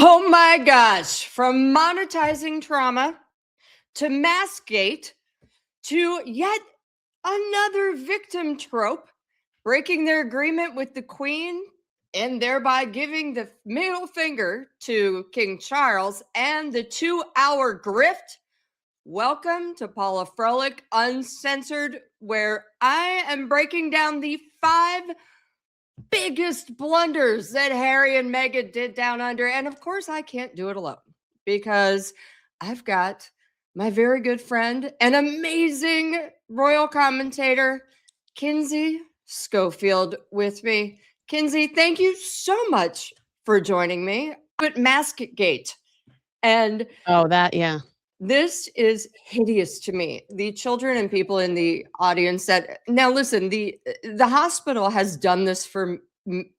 Oh my gosh. From monetizing trauma to MaskGate to yet another victim trope, breaking their agreement with the Queen and thereby giving the middle finger to King Charles and the 2-hour grift. Welcome to Paula Froelich Uncensored, where I am breaking down the 5 biggest blunders that Harry and Meghan did down under. And of course, I can't do it alone because I've got my very good friend and amazing royal commentator, Kinsey Schofield, with me. Kinsey, thank you so much for joining me at MaskGate. And yeah. This is hideous to me. The children and people in the audience that now listen, the hospital has done this for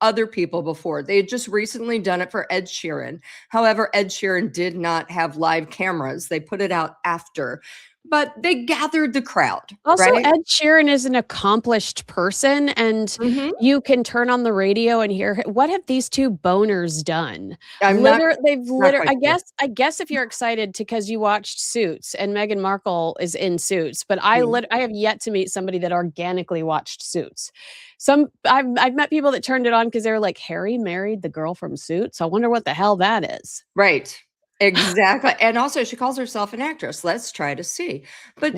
other people before. They had just recently done it for Ed Sheeran. However, Ed Sheeran did not have live cameras. They put it out after, but they gathered the crowd. Also, right? Ed Sheeran is an accomplished person, and you can turn on the radio and hear what have these two boners done? I guess if you're excited because you watched Suits and Meghan Markle is in Suits, but I have yet to meet somebody that organically watched Suits. I've met people that turned it on because they were like, Harry married the girl from Suits. I wonder what the hell that is. Right. Exactly. And also she calls herself an actress. Let's try to see. But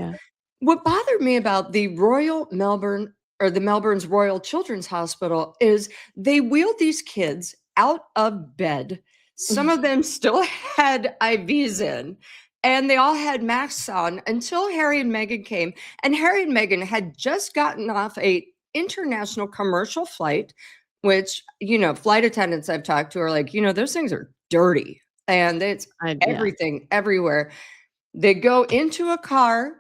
what bothered me about the Royal Melbourne or the Melbourne's Royal Children's Hospital is they wheeled these kids out of bed. Some of them still had IVs in, and they all had masks on until Harry and Meghan came. And Harry and Meghan had just gotten off a international commercial flight, which, flight attendants I've talked to are like, those things are dirty and it's everything everywhere. They go into a car.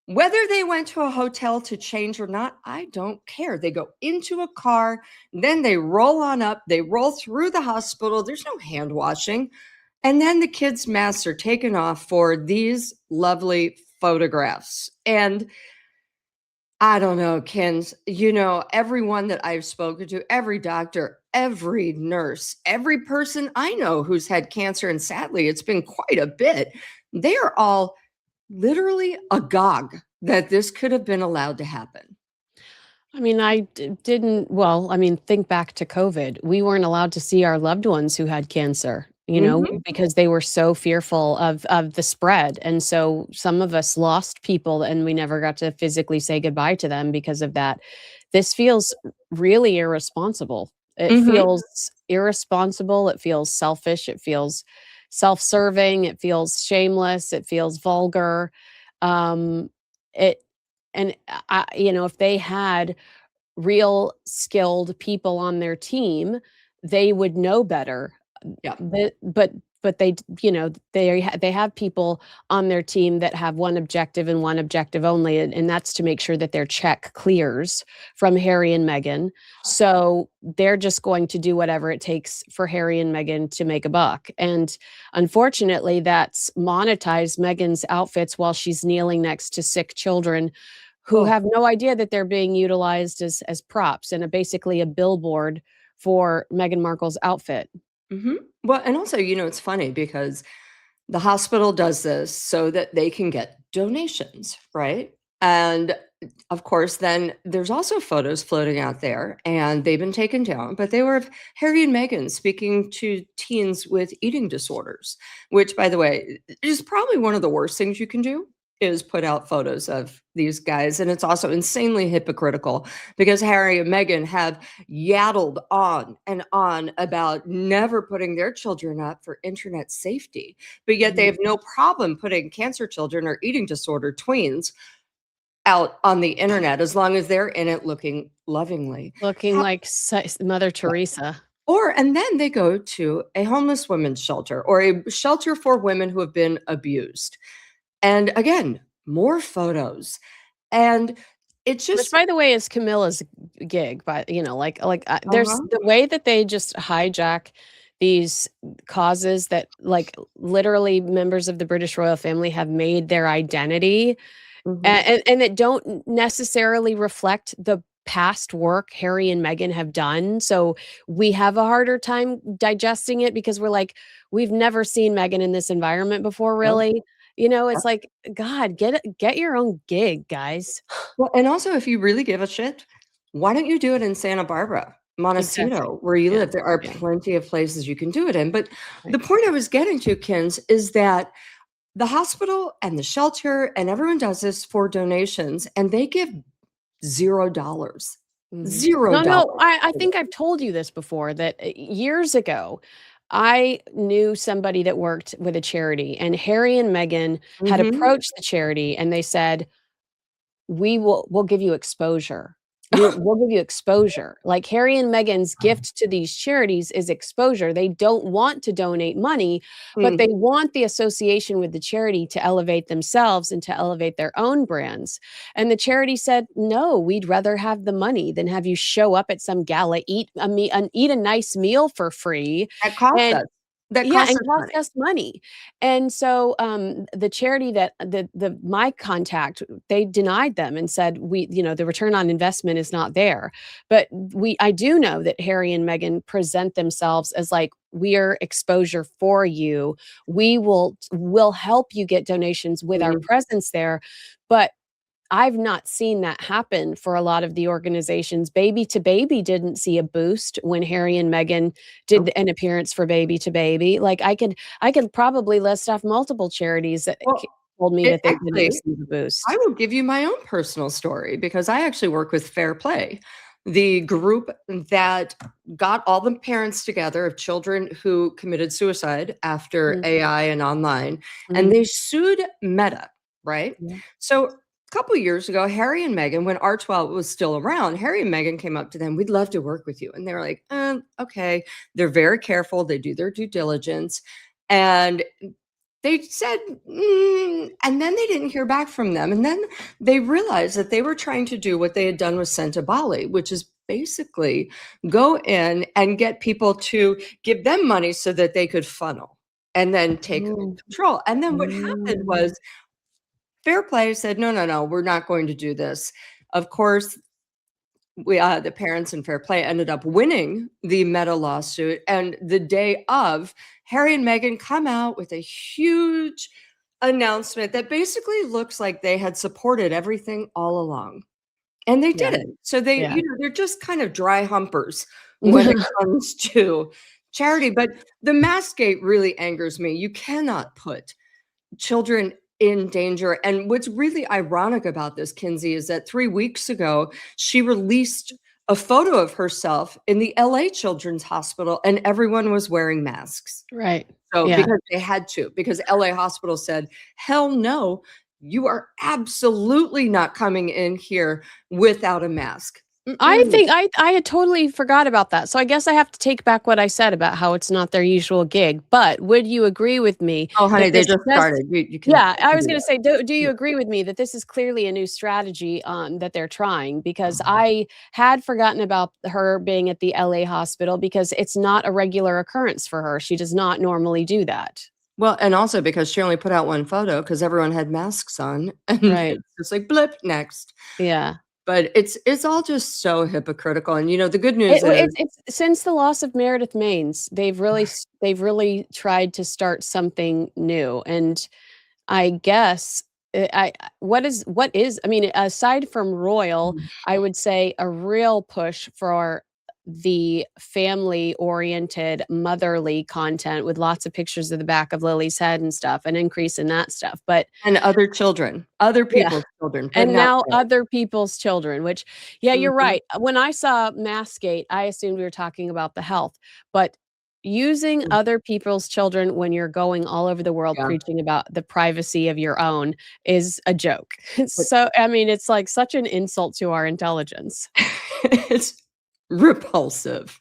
Whether they went to a hotel to change or not, I don't care. They go into a car, then they roll on up, they roll through the hospital. There's no hand washing. And then the kids' masks are taken off for these lovely photographs. And I don't know, Kens, everyone that I've spoken to, every doctor, every nurse, every person I know who's had cancer, and sadly, it's been quite a bit, they are all literally agog that this could have been allowed to happen. I mean, think back to COVID. We weren't allowed to see our loved ones who had cancer, because they were so fearful of the spread. And so some of us lost people and we never got to physically say goodbye to them because of that. This feels really irresponsible. It feels irresponsible. It feels selfish. It feels self-serving. It feels shameless. It feels vulgar. If they had real skilled people on their team, they would know better. Yeah. But they have people on their team that have one objective and one objective only, and that's to make sure that their check clears from Harry and Meghan. So they're just going to do whatever it takes for Harry and Meghan to make a buck. And unfortunately, that's monetized Meghan's outfits while she's kneeling next to sick children who have no idea that they're being utilized as props and basically a billboard for Meghan Markle's outfit. Well, and also, it's funny because the hospital does this so that they can get donations, right? And of course, then there's also photos floating out there, and they've been taken down, but they were of Harry and Meghan speaking to teens with eating disorders, which, by the way, is probably one of the worst things you can do, is put out photos of these guys. And it's also insanely hypocritical because Harry and Meghan have yaddled on and on about never putting their children up for internet safety, but yet they have no problem putting cancer children or eating disorder tweens out on the internet as long as they're in it looking lovingly. Looking like Mother Teresa. And then they go to a homeless women's shelter or a shelter for women who have been abused. And again, more photos. And it's just, which, by the way, is Camilla's gig. But there's the way that they just hijack these causes that literally members of the British royal family have made their identity, and that don't necessarily reflect the past work Harry and Meghan have done. So we have a harder time digesting it because we're like, we've never seen Meghan in this environment before, Nope. really. It's like, God, get your own gig, guys. Well, and also, if you really give a shit, why don't you do it in Santa Barbara, Exactly. Montecito, where you Yeah. live? There are Yeah. plenty of places you can do it in. But Right. the point I was getting to, Kins, is that the hospital and the shelter and everyone does this for donations, and they give $0. Mhm. No, no, $0. I think I've told you this before that, years ago, I knew somebody that worked with a charity, and Harry and Meghan had Mhm. approached the charity, and they said, we'll give you exposure. We'll give you exposure. Like, Harry and Meghan's gift to these charities is exposure. They don't want to donate money, but Mm. they want the association with the charity to elevate themselves and to elevate their own brands. And the charity said, "No, we'd rather have the money than have you show up at some gala, eat a nice meal for free, That costs and us. That yeah, costs and us cost money. us money." And so, the charity that my contact, they denied them and said, the return on investment is not there. But I do know that Harry and Meghan present themselves as like, "We're exposure for you. Will help you get donations with our Mhm. presence there." But I've not seen that happen for a lot of the organizations. Baby to Baby didn't see a boost when Harry and Meghan did Nope. an appearance for Baby to Baby. Like, I could probably list off multiple charities that Well, told me it that they didn't actually receive a I boost. will give you my own personal story because I actually work with Fair Play, the group that got all the parents together of children who committed suicide after Mm, AI and online, and mhm, they sued Meta, right? yeah, So a couple years ago, Harry and Meghan, when R12 was still around, Harry and Meghan came up to them, "We'd love to work with you." And they were like, okay. They're very careful. They do their due diligence. And they said, and then they didn't hear back from them. And then they realized that they were trying to do what they had done with Senta Bali, which is basically go in and get people to give them money so that they could funnel and then take mm, control. And then what happened mm, was Fair Play said, no, no, no, we're not going to do this. Of course, the parents in Fair Play ended up winning the Meta lawsuit, and the day of, Harry and Meghan come out with a huge announcement that basically looks like they had supported everything all along, and they yeah, didn't. So they, yeah. they're just kind of dry humpers when it comes to charity. But the MaskGate really angers me. You cannot put children in danger. And what's really ironic about this, Kinsey, is that 3 weeks ago, she released a photo of herself in the LA Children's Hospital, and everyone was wearing masks. Right. So Yeah. because they had to, because LA Hospital said, "Hell no, you are absolutely not coming in here without a mask." I Mm-mm. think I had totally forgot about that. So I guess I have to take back what I said about how it's not their usual gig. But would you agree with me Oh, that honey, they this just does? started. You can Yeah, I was do gonna that. say, do you Yeah. agree with me that this is clearly a new strategy, that they're trying? Because I had forgotten about her being at the LA hospital because it's not a regular occurrence for her. She does not normally do that. Well, and also because she only put out one photo because everyone had masks on, and Right. it's just like, "Blip, next." Yeah. But it's all just so hypocritical, and, the good news is It's since the loss of Meredith Maines, they've really tried to start something new, and I guess, what is I mean, aside from royal, I would say a real push for the family-oriented, motherly content with lots of pictures of the back of Lily's head and stuff, an increase in that stuff, but and other children, other yeah. people's children, but And not now theirs. other people's children, which yeah, you're Mhm. right. When I saw MaskGate, I assumed we were talking about the health, but using other people's children when you're going all over the world Yeah, preaching about the privacy of your own is a joke. but So, I mean, it's like such an insult to our intelligence. it's repulsive.